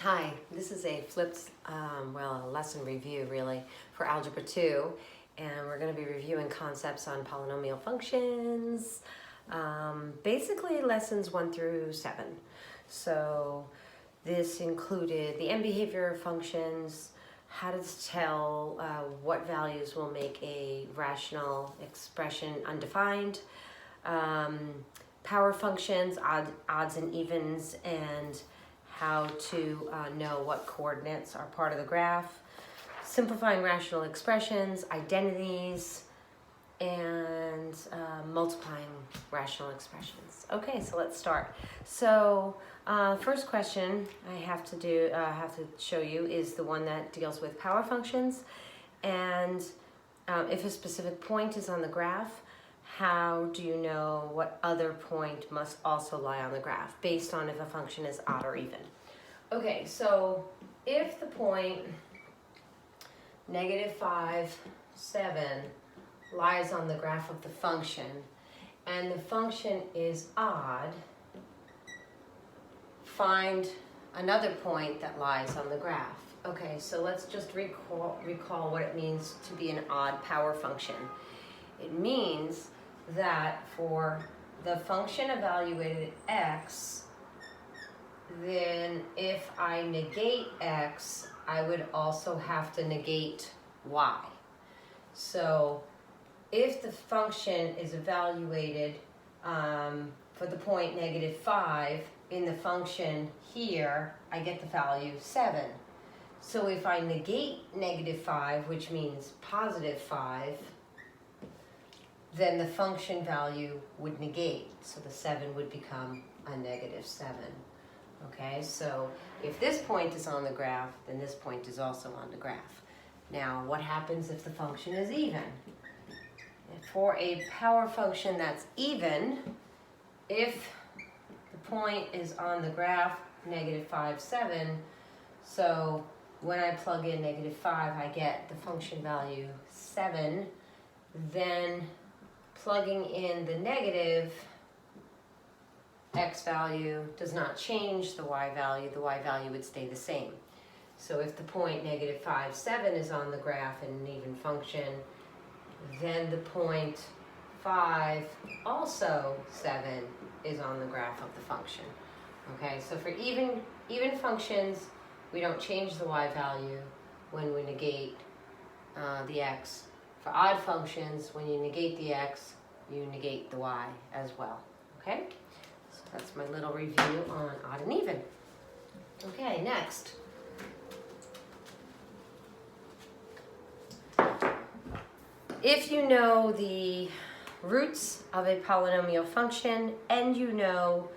Hi, this is a flipped, a lesson review really for Algebra 2, and we're going to be reviewing concepts on polynomial functions, basically lessons 1 through 7. So this included the end behavior of functions, how to tell what values will make a rational expression undefined, power functions, odds and evens, and how to know what coordinates are part of the graph, simplifying rational expressions, identities, and multiplying rational expressions. Okay, so let's start. So first question I have to show you is the one that deals with power functions, and if a specific point is on the graph, how do you know what other point must also lie on the graph based on if a function is odd or even? Okay, so if the point -5, 7 lies on the graph of the function and the function is odd, find another point that lies on the graph. Okay, so let's just recall what it means to be an odd power function. It means that for the function evaluated at x, then if I negate x, I would also have to negate y. So if the function is evaluated for the point -5, in the function here, I get the value 7. So if I negate -5, which means +5, then the function value would negate. So the 7 would become a -7. Okay, so if this point is on the graph, then this point is also on the graph. Now, what happens if the function is even? For a power function that's even, if the point is on the graph, -5, 7, so when I plug in -5, I get the function value 7, then plugging in the negative, x value does not change the y value would stay the same. So if the point -5, 7 is on the graph in an even function, then the point 5, also 7, is on the graph of the function. Okay, so for even functions, we don't change the y value when we negate the x. For odd functions, when you negate the x, you negate the y as well. Okay? So that's my little review on odd and even. Okay, next. If you know the roots of a polynomial function and you know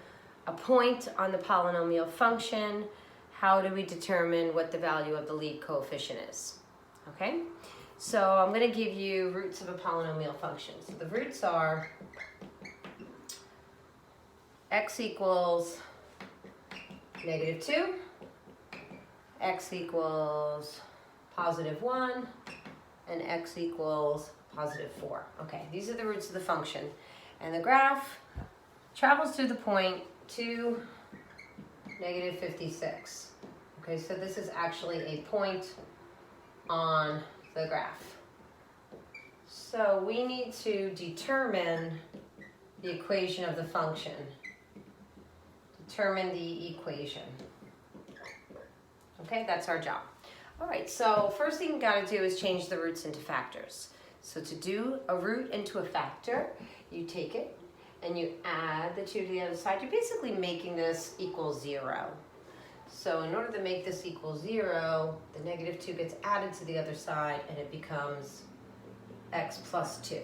a point on the polynomial function, how do we determine what the value of the lead coefficient is? Okay? So I'm going to give you roots of a polynomial function. So the roots are x equals -2, x equals +1, and x equals +4. Okay, these are the roots of the function. And the graph travels through the point to -56. Okay, so this is actually a point on the graph. So we need to determine the equation of the function. Determine the equation. Okay, that's our job. All right, so first thing you gotta do is change the roots into factors. So to do a root into a factor, you take it and you add the 2 to the other side. You're basically making this equal 0. So in order to make this equal 0, the -2 gets added to the other side and it becomes x plus 2.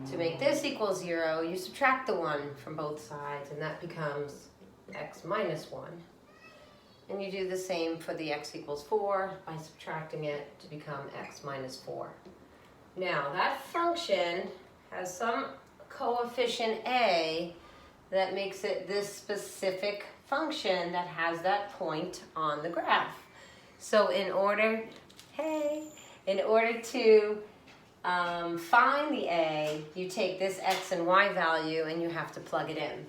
To make this equal 0, you subtract the 1 from both sides and that becomes x minus 1. And you do the same for the x equals 4 by subtracting it to become x minus 4. Now that function has some coefficient a that makes it this specific function that has that point on the graph. So in order to find the a, you take this x and y value and you have to plug it in.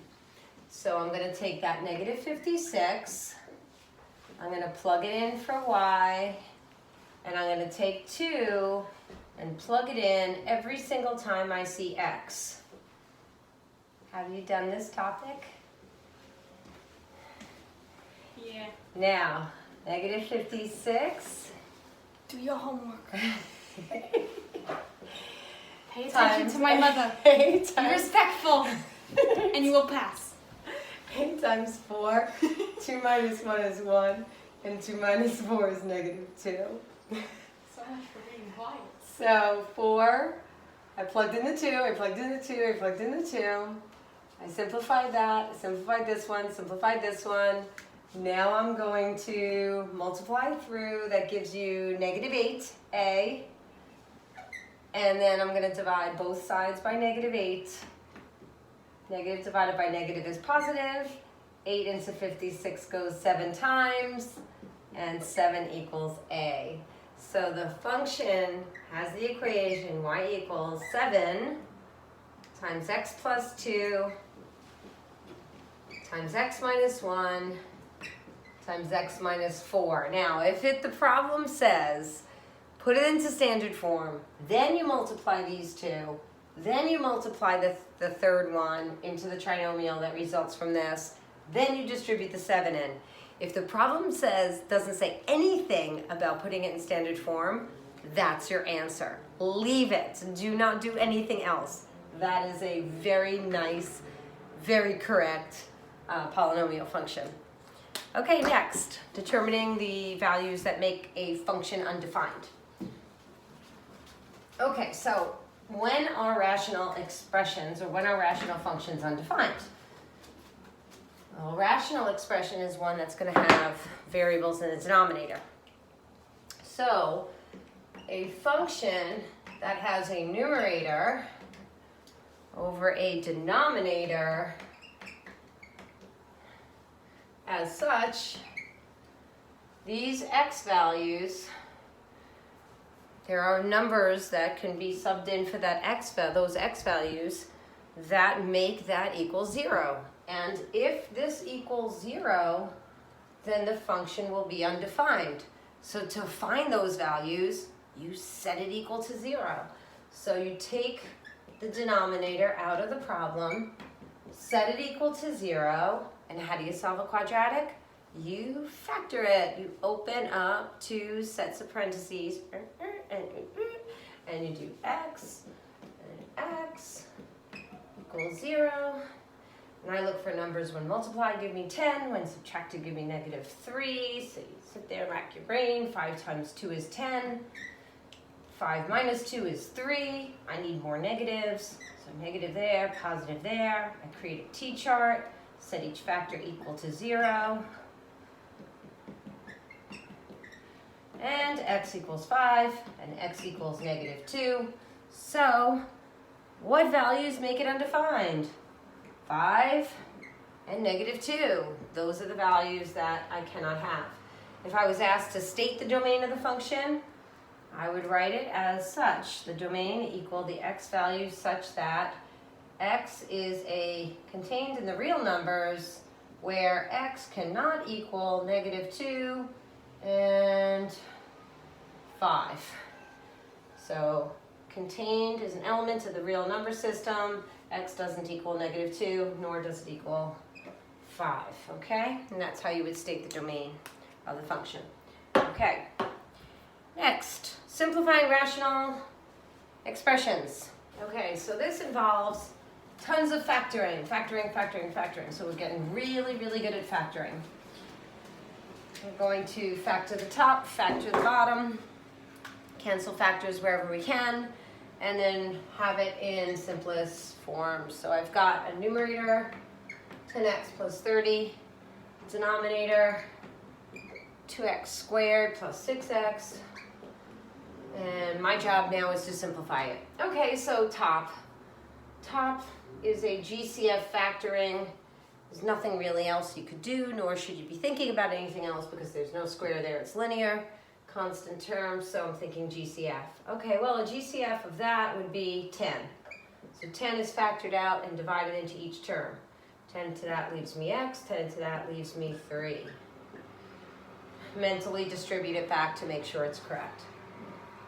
So I'm going to take that -56 I'm going to plug it in for y, and I'm going to take 2 and plug it in every single time I see x. Have you done this topic? Yeah. Now, negative 56. Do your homework. Pay attention Times to my mother. Be Be respectful, and you will pass. 8 times 4. 2 minus 1 is 1, and 2 minus 4 is negative 2. So much for being quiet. So 4, I plugged in the 2, I plugged in the 2, I plugged in the 2. I simplified that, I simplified this one, simplified this one. Now I'm going to multiply through, that gives you negative 8a. And then I'm going to divide both sides by negative 8. Negative divided by negative is positive. 8 into 56 goes 7 times, and 7 equals a. So the function has the equation y equals 7 times x plus 2 times x minus 1 times x minus 4. Now, if the problem says, put it into standard form, then you multiply these two, then you multiply the third one into the trinomial that results from this, then you distribute the 7 in. If the problem doesn't say anything about putting it in standard form, that's your answer. Leave it. Do not do anything else. That is a very nice, very correct polynomial function. Okay, next, determining the values that make a function undefined. Okay, so when are rational expressions, or when are rational functions undefined? A rational expression is one that's going to have variables in the denominator. So a function that has a numerator over a denominator, as such, these x values, there are numbers that can be subbed in for that those x values that make that equal 0. And if this equals 0, then the function will be undefined. So to find those values, you set it equal to 0. So you take the denominator out of the problem, set it equal to 0, and how do you solve a quadratic? You factor it. You open up 2 sets of parentheses, and you do x, and x equals 0. And I look for numbers when multiplied give me 10, when subtracted give me negative 3. So you sit there and rack your brain. 5 times 2 is 10. 5 minus 2 is 3. I need more negatives. So negative there, positive there. I create a t-chart, set each factor equal to 0. And x equals 5, and x equals negative 2. So what values make it undefined? 5 and negative 2. Those are the values that I cannot have. If I was asked to state the domain of the function, I would write it as such. The domain equal the x values such that x is contained in the real numbers where x cannot equal negative 2 and 5. So contained is an element of the real number system. X doesn't equal negative 2, nor does it equal 5, okay? And that's how you would state the domain of the function. Okay, next, simplifying rational expressions. Okay, so this involves tons of factoring. So we're getting really, really good at factoring. We're going to factor the top, factor the bottom, cancel factors wherever we can, and then have it in simplest form. So I've got a numerator, 10x plus 30, denominator, 2x squared plus 6x, and my job now is to simplify it. Okay, so top. Top is a GCF factoring. There's nothing really else you could do, nor should you be thinking about anything else because there's no square there, it's linear. Constant terms, so I'm thinking GCF. Okay, well a GCF of that would be 10. So 10 is factored out and divided into each term. 10 to that leaves me x, 10 to that leaves me 3. mentally distribute it back to make sure it's correct.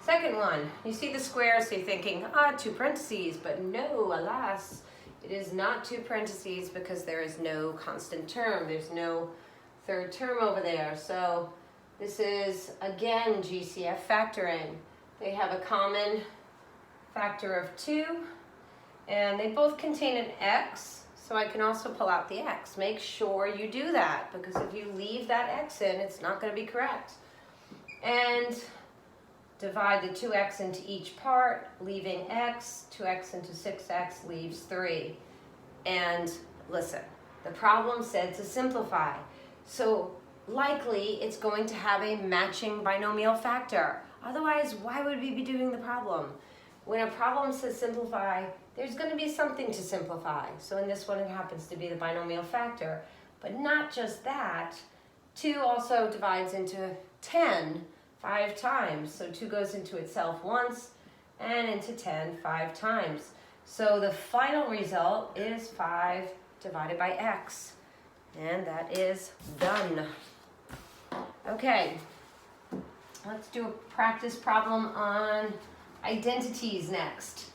Second one, you see the square, so you're thinking, two parentheses, but no, alas, it is not two parentheses because there is no constant term. There's no third term over there. So this is, again, GCF factoring. They have a common factor of 2, and they both contain an x, so I can also pull out the x. Make sure you do that, because if you leave that x in, it's not going to be correct. And divide the 2x into each part, leaving x. 2x into 6x leaves 3. And listen, the problem said to simplify. So likely it's going to have a matching binomial factor. Otherwise, why would we be doing the problem? When a problem says simplify, there's going to be something to simplify. So in this one, it happens to be the binomial factor. But not just that, 2 also divides into 10 5 times. So 2 goes into itself once and into 10 5 times. So the final result is 5 divided by x. And that is done. Okay, let's do a practice problem on identities next.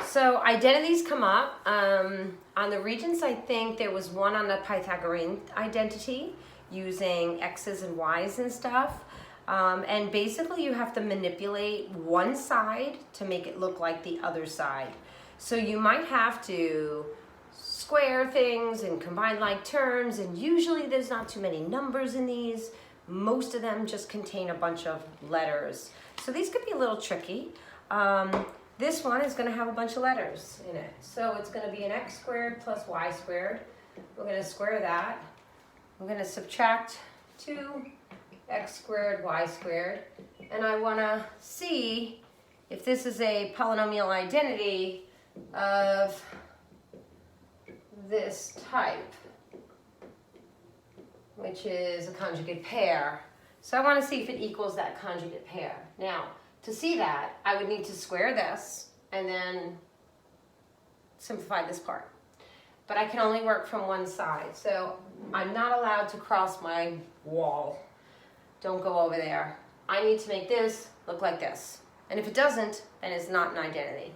So identities come up. On the regions, I think there was one on the Pythagorean identity, using x's and y's and stuff. And basically you have to manipulate one side to make it look like the other side. So you might have to square things and combine like terms, and usually there's not too many numbers in these. Most of them just contain a bunch of letters. So these could be a little tricky. This one is going to have a bunch of letters in it. So it's going to be an x squared plus y squared. We're going to square that. I'm going to subtract 2x squared y squared, and I want to see if this is a polynomial identity of this type, which is a conjugate pair. So I want to see if it equals that conjugate pair. Now, to see that, I would need to square this and then simplify this part. But I can only work from one side, so I'm not allowed to cross my wall. Don't go over there. I need to make this look like this. And if it doesn't, then it's not an identity.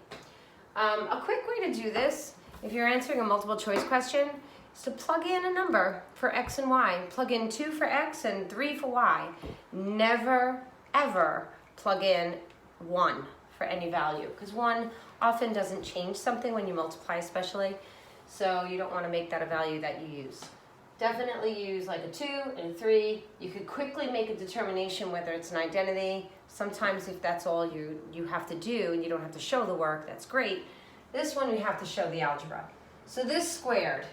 A quick way to do this, if you're answering a multiple choice question, is to plug in a number for x and y. Plug in 2 for x and 3 for y. Never, ever plug in 1 for any value, because 1 often doesn't change something when you multiply especially. So you don't want to make that a value that you use. Definitely use like a 2 and a 3. You could quickly make a determination whether it's an identity. Sometimes if that's all you have to do and you don't have to show the work, that's great. This one we have to show the algebra. So this squared.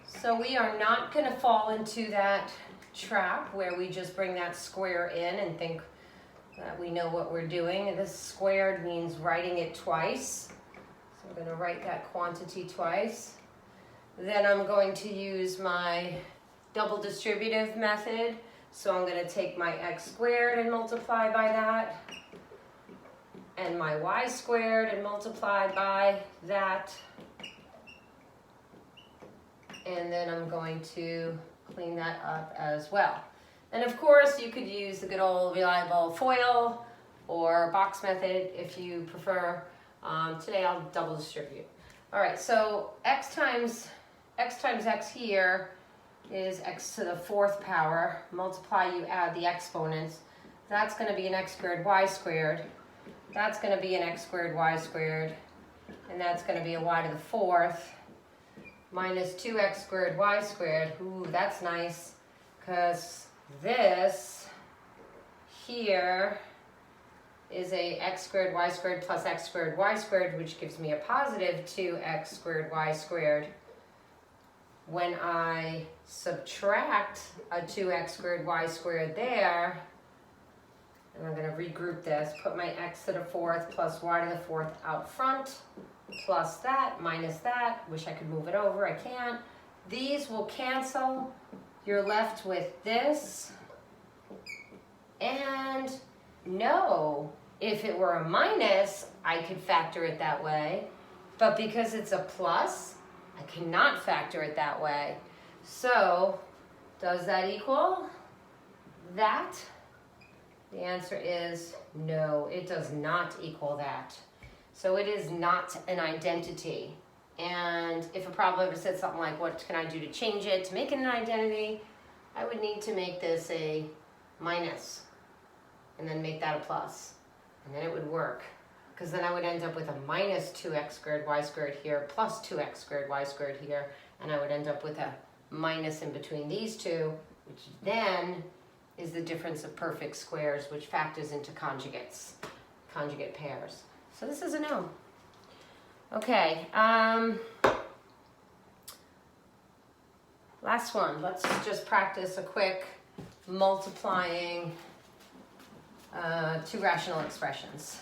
So we are not going to fall into that trap where we just bring that square in and think that we know what we're doing. And this squared means writing it twice. I'm going to write that quantity twice. Then I'm going to use my double distributive method. So I'm going to take my x squared and multiply by that, and my y squared and multiply by that. And then I'm going to clean that up as well. And of course, you could use the good old reliable FOIL or box method if you prefer. Today I'll double distribute. All right, so x times x here is x to the 4th power. Multiply, you add the exponents. That's going to be an x squared y squared. That's going to be an x squared y squared. And that's going to be a y to the 4th minus 2x squared y squared. Ooh, that's nice, because this here is a x squared y squared plus x squared y squared, which gives me a positive 2x squared y squared. When I subtract a 2x squared y squared there, and I'm going to regroup this, put my x to the 4th plus y to the 4th out front, plus that, minus that. Wish I could move it over, I can't. These will cancel. You're left with this. And no, if it were a minus, I could factor it that way. But because it's a plus, I cannot factor it that way. So Does that equal that? The answer is no, it does not equal that. So it is not an identity. And if a problem ever said something like, what can I do to change it, to make it an identity, I would need to make this a minus, and then make that a plus, and then it would work. Because then I would end up with a minus 2x squared y squared here, plus 2x squared y squared here, and I would end up with a minus in between these two, which then is the difference of perfect squares, which factors into conjugates, conjugate pairs. So this is a no. Okay, last one. Let's just practice a quick multiplying two rational expressions,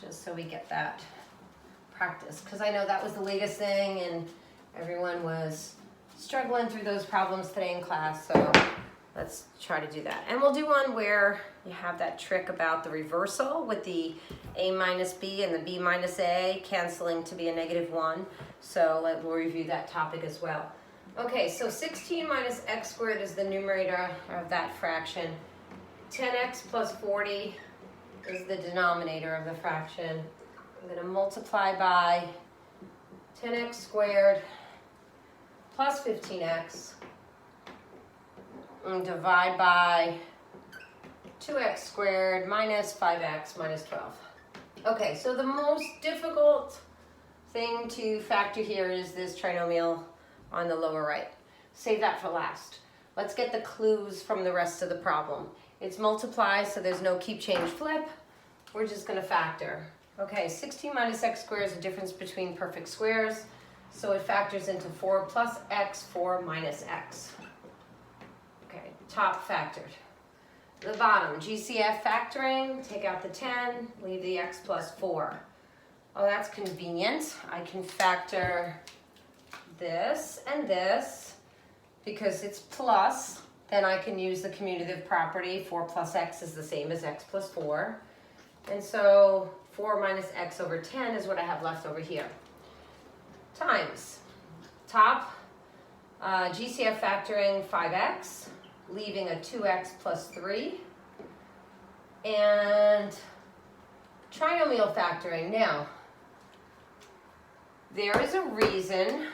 just so we get that practice. Because I know that was the latest thing, and everyone was struggling through those problems today in class, so let's try to do that. And we'll do one where you have that trick about the reversal with the a minus b and the b minus a canceling to be a -1. So we'll review that topic as well. Okay, so 16 minus x squared is the numerator of that fraction. 10x plus 40 is the denominator of the fraction. I'm going to multiply by 10x squared plus 15x and divide by 2x squared minus 5x minus 12. Okay, so the most difficult thing to factor here is this trinomial on the lower right. Save that for last. Let's get the clues from the rest of the problem. It's multiply, so there's no keep, change, flip. We're just going to factor. Okay, 16 minus x squared is the difference between perfect squares, so it factors into 4 plus x, 4 minus x. Okay, top factored. The bottom, GCF factoring, take out the 10, leave the x plus 4. Oh, that's convenient. I can factor this and this because it's plus. Then I can use the commutative property. 4 plus x is the same as x plus 4. And so 4 minus x over 10 is what I have left over here. Times top, GCF factoring 5x, leaving a 2x plus 3. And trinomial factoring. Now, there is a reason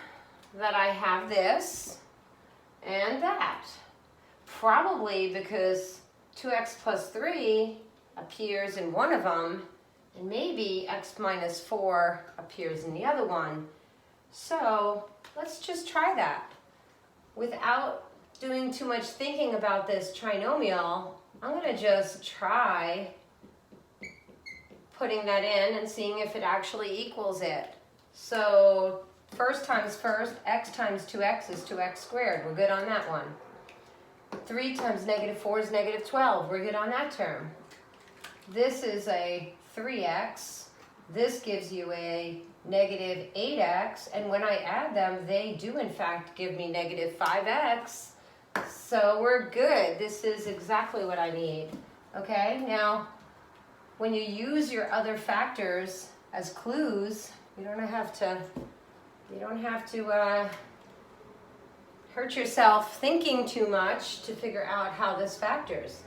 that I have this and that. Probably because 2x plus 3 appears in one of them, and maybe x minus 4 appears in the other one. So let's just try that. Without doing too much thinking about this trinomial, I'm going to just try putting that in and seeing if it actually equals it. So first times first, x times 2x is 2x squared. We're good on that one. 3 times -4 is -12. We're good on that term. This is a 3x. This gives you a -8x. And when I add them, they do in fact give me -5x. So we're good. This is exactly what I need. Okay, now when you use your other factors as clues, you don't have to hurt yourself thinking too much to figure out how this factors.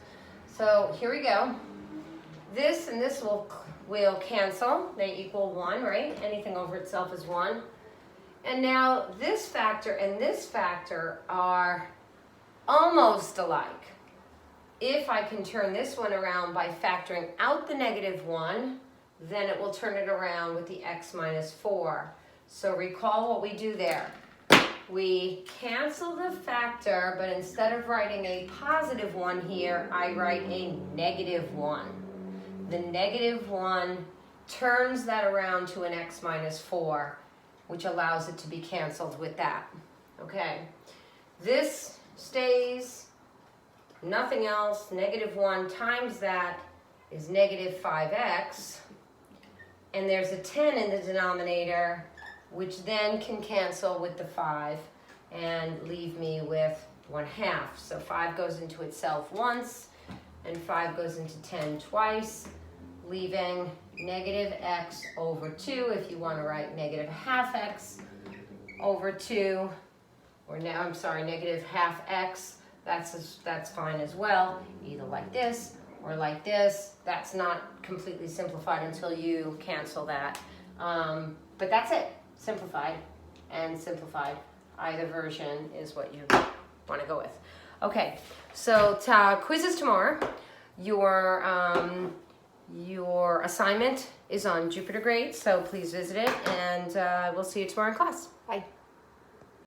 So here we go. This and this will cancel. They equal 1, right? Anything over itself is 1. And now this factor and this factor are almost alike. If I can turn this one around by factoring out the -1, then it will turn it around with the x minus 4. So recall what we do there. We cancel the factor, but instead of writing a +1 here, I write a -1. The -1 turns that around to an x minus 4, which allows it to be canceled with that. Okay, this stays, nothing else. -1 times that is -5x, and there's a 10 in the denominator, which then can cancel with the 5 and leave me with 1/2. So 5 goes into itself once, and 5 goes into 10 twice, leaving -x over 2, if you want to write -1/2x over 2, or now I'm sorry, negative half x, that's fine as well, either like this or like this. That's not completely simplified until you cancel that. But that's it, simplified and simplified. Either version is what you want to go with. Okay, so quiz is tomorrow. Your assignment is on Jupyter Grade, so please visit it, and we'll see you tomorrow in class. Bye.